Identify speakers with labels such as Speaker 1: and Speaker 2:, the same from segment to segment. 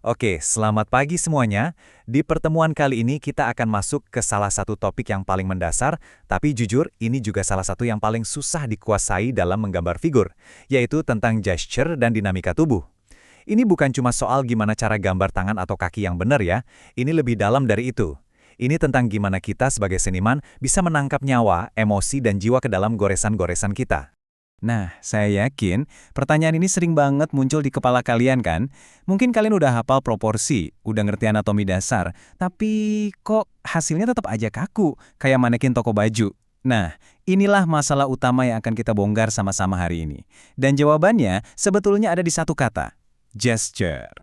Speaker 1: Oke, selamat pagi semuanya. Di pertemuan kali ini kita akan masuk ke salah satu topik yang paling mendasar, tapi jujur ini juga salah satu yang paling susah dikuasai dalam menggambar figur, yaitu tentang gesture dan dinamika tubuh. Ini bukan cuma soal gimana cara gambar tangan atau kaki yang benar ya, ini lebih dalam dari itu. Ini tentang gimana kita sebagai seniman bisa menangkap nyawa, emosi, dan jiwa ke dalam goresan-goresan kita.
Speaker 2: Nah, saya yakin pertanyaan ini sering banget muncul di kepala kalian kan? Mungkin kalian udah hafal proporsi, udah ngerti anatomi dasar, tapi kok hasilnya tetap aja kaku, kayak manekin toko baju. Nah, inilah masalah utama yang akan kita bongkar sama-sama hari ini. Dan jawabannya sebetulnya ada di satu kata, gesture.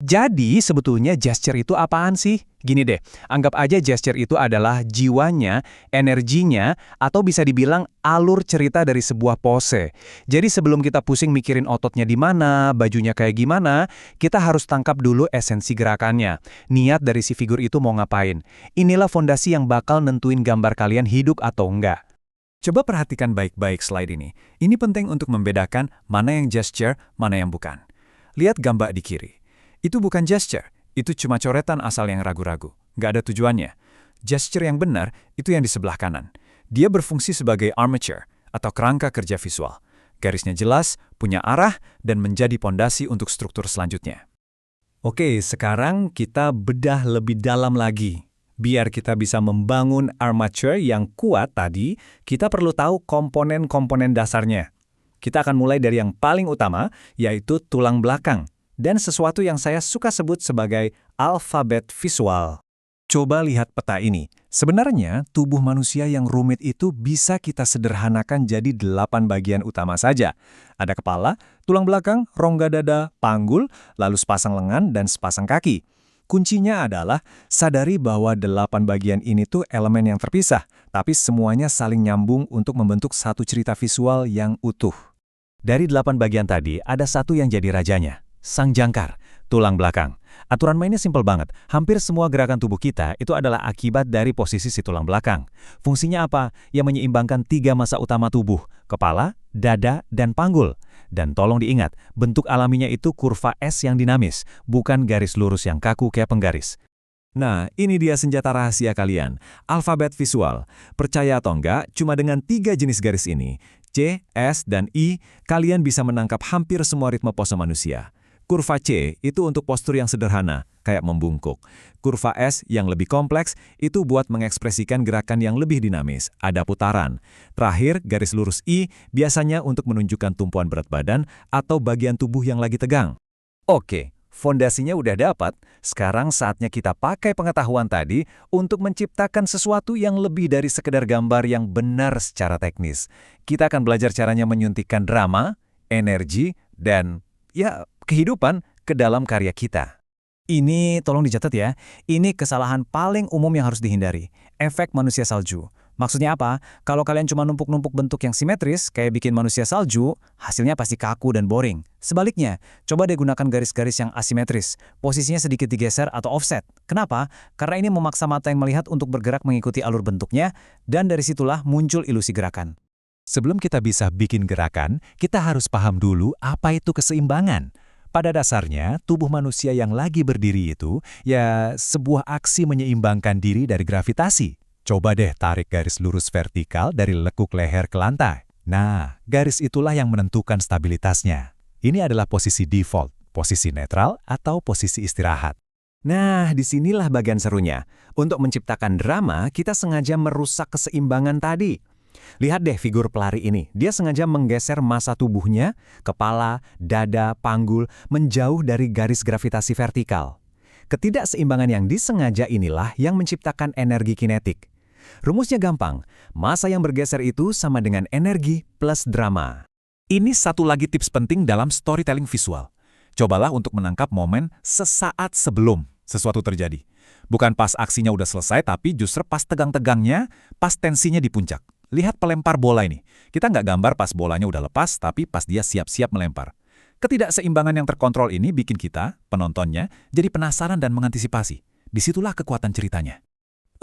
Speaker 2: Jadi sebetulnya gesture itu apaan sih? Gini deh, anggap aja gesture itu adalah jiwanya, energinya, atau bisa dibilang alur cerita dari sebuah pose. Jadi sebelum kita pusing mikirin ototnya di mana, bajunya kayak gimana, kita harus tangkap dulu esensi gerakannya. Niat dari si figur itu mau ngapain. Inilah fondasi yang bakal nentuin gambar kalian hidup atau enggak.
Speaker 1: Coba perhatikan baik-baik slide ini. Ini penting untuk membedakan mana yang gesture, mana yang bukan. Lihat gambar di kiri. Itu bukan gesture, itu cuma coretan asal yang ragu-ragu. Nggak ada tujuannya. Gesture yang benar, itu yang di sebelah kanan. Dia berfungsi sebagai armature, atau kerangka kerja visual. Garisnya jelas, punya arah, dan menjadi pondasi untuk struktur selanjutnya. Oke, sekarang kita bedah lebih dalam lagi. Biar kita bisa membangun armature yang kuat tadi, kita perlu tahu komponen-komponen dasarnya. Kita akan mulai dari yang paling utama, yaitu tulang belakang. Dan sesuatu yang saya suka sebut sebagai alfabet visual. Coba lihat peta ini. Sebenarnya, tubuh manusia yang rumit itu bisa kita sederhanakan jadi 8 bagian utama saja. Ada kepala, tulang belakang, rongga dada, panggul, lalu sepasang lengan, dan sepasang kaki. Kuncinya adalah sadari bahwa 8 bagian ini tuh elemen yang terpisah, tapi semuanya saling nyambung untuk membentuk satu cerita visual yang utuh. Dari 8 bagian tadi, ada satu yang jadi rajanya. Sang jangkar, tulang belakang. Aturan mainnya simpel banget. Hampir semua gerakan tubuh kita itu adalah akibat dari posisi si tulang belakang. Fungsinya apa? Yang menyeimbangkan 3 massa utama tubuh, kepala, dada, dan panggul. Dan tolong diingat, bentuk alaminya itu kurva S yang dinamis, bukan garis lurus yang kaku kayak penggaris. Nah, ini dia senjata rahasia kalian, alfabet visual. Percaya atau enggak, cuma dengan 3 jenis garis ini, C, S, dan I, kalian bisa menangkap hampir semua ritme pose manusia. Kurva C itu untuk postur yang sederhana, kayak membungkuk. Kurva S yang lebih kompleks itu buat mengekspresikan gerakan yang lebih dinamis, ada putaran. Terakhir, garis lurus I biasanya untuk menunjukkan tumpuan berat badan atau bagian tubuh yang lagi tegang. Oke, fondasinya udah dapat, sekarang saatnya kita pakai pengetahuan tadi untuk menciptakan sesuatu yang lebih dari sekedar gambar yang benar secara teknis. Kita akan belajar caranya menyuntikkan drama, energi, dan kehidupan ke dalam karya kita.
Speaker 2: Ini tolong dicatat ya, ini kesalahan paling umum yang harus dihindari. Efek manusia salju. Maksudnya apa? Kalau kalian cuma numpuk-numpuk bentuk yang simetris, kayak bikin manusia salju, hasilnya pasti kaku dan boring. Sebaliknya, coba deh gunakan garis-garis yang asimetris. Posisinya sedikit digeser atau offset. Kenapa? Karena ini memaksa mata yang melihat untuk bergerak mengikuti alur bentuknya, dan dari situlah muncul ilusi gerakan.
Speaker 1: Sebelum kita bisa bikin gerakan, kita harus paham dulu apa itu keseimbangan. Pada dasarnya, tubuh manusia yang lagi berdiri itu, sebuah aksi menyeimbangkan diri dari gravitasi. Coba deh tarik garis lurus vertikal dari lekuk leher ke lantai. Nah, garis itulah yang menentukan stabilitasnya. Ini adalah posisi default, posisi netral, atau posisi istirahat.
Speaker 2: Nah, disinilah bagian serunya. Untuk menciptakan drama, kita sengaja merusak keseimbangan tadi. Lihat deh figur pelari ini, dia sengaja menggeser massa tubuhnya, kepala, dada, panggul, menjauh dari garis gravitasi vertikal. Ketidakseimbangan yang disengaja inilah yang menciptakan energi kinetik. Rumusnya gampang, massa yang bergeser itu sama dengan energi plus drama.
Speaker 1: Ini satu lagi tips penting dalam storytelling visual. Cobalah untuk menangkap momen sesaat sebelum sesuatu terjadi. Bukan pas aksinya udah selesai, tapi justru pas tegang-tegangnya, pas tensinya di puncak. Lihat pelempar bola ini. Kita nggak gambar pas bolanya udah lepas, tapi pas dia siap-siap melempar. Ketidakseimbangan yang terkontrol ini bikin kita, penontonnya, jadi penasaran dan mengantisipasi. Disitulah kekuatan ceritanya.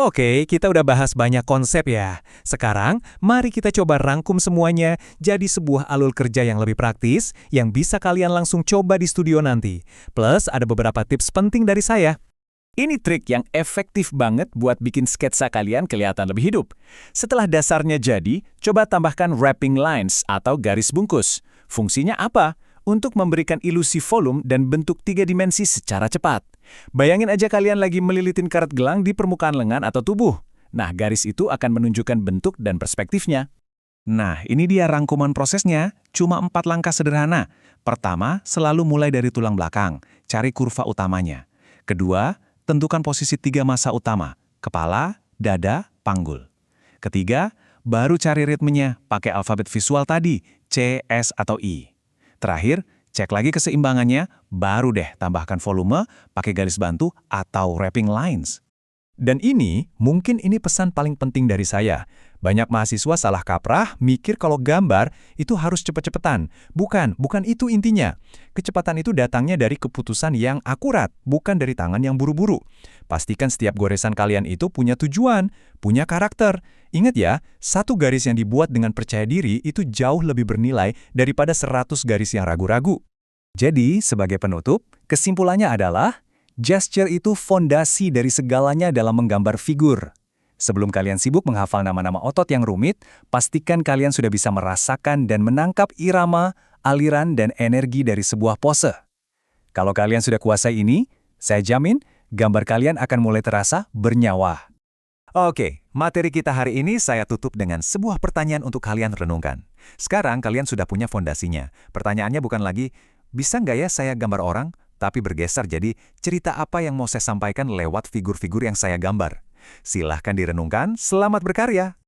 Speaker 2: Oke, kita udah bahas banyak konsep ya. Sekarang, mari kita coba rangkum semuanya jadi sebuah alur kerja yang lebih praktis, yang bisa kalian langsung coba di studio nanti. Plus, ada beberapa tips penting dari saya. Ini trik yang efektif banget buat bikin sketsa kalian kelihatan lebih hidup. Setelah dasarnya jadi, coba tambahkan wrapping lines atau garis bungkus. Fungsinya apa? Untuk memberikan ilusi volume dan bentuk 3 dimensi secara cepat. Bayangin aja kalian lagi melilitin karet gelang di permukaan lengan atau tubuh. Nah, garis itu akan menunjukkan bentuk dan perspektifnya. Nah, ini dia rangkuman prosesnya. Cuma 4 langkah sederhana. Pertama, selalu mulai dari tulang belakang. Cari kurva utamanya. Kedua, tentukan posisi 3 massa utama. Kepala, dada, panggul. Ketiga, baru cari ritmenya pakai alfabet visual tadi, C, S, atau I. Terakhir, cek lagi keseimbangannya, baru deh tambahkan volume, pakai garis bantu, atau wrapping lines.
Speaker 1: Dan mungkin ini pesan paling penting dari saya. Banyak mahasiswa salah kaprah mikir kalau gambar itu harus cepet-cepetan. Bukan itu intinya. Kecepatan itu datangnya dari keputusan yang akurat, bukan dari tangan yang buru-buru. Pastikan setiap goresan kalian itu punya tujuan, punya karakter. Ingat ya, satu garis yang dibuat dengan percaya diri itu jauh lebih bernilai daripada 100 garis yang ragu-ragu. Jadi, sebagai penutup, kesimpulannya adalah gesture itu fondasi dari segalanya dalam menggambar figur. Sebelum kalian sibuk menghafal nama-nama otot yang rumit, pastikan kalian sudah bisa merasakan dan menangkap irama, aliran, dan energi dari sebuah pose. Kalau kalian sudah kuasai ini, saya jamin gambar kalian akan mulai terasa bernyawa. Oke, materi kita hari ini saya tutup dengan sebuah pertanyaan untuk kalian renungkan. Sekarang kalian sudah punya fondasinya. Pertanyaannya bukan lagi, bisa nggak ya saya gambar orang? Tapi bergeser jadi cerita apa yang mau saya sampaikan lewat figur-figur yang saya gambar. Silahkan direnungkan, selamat berkarya!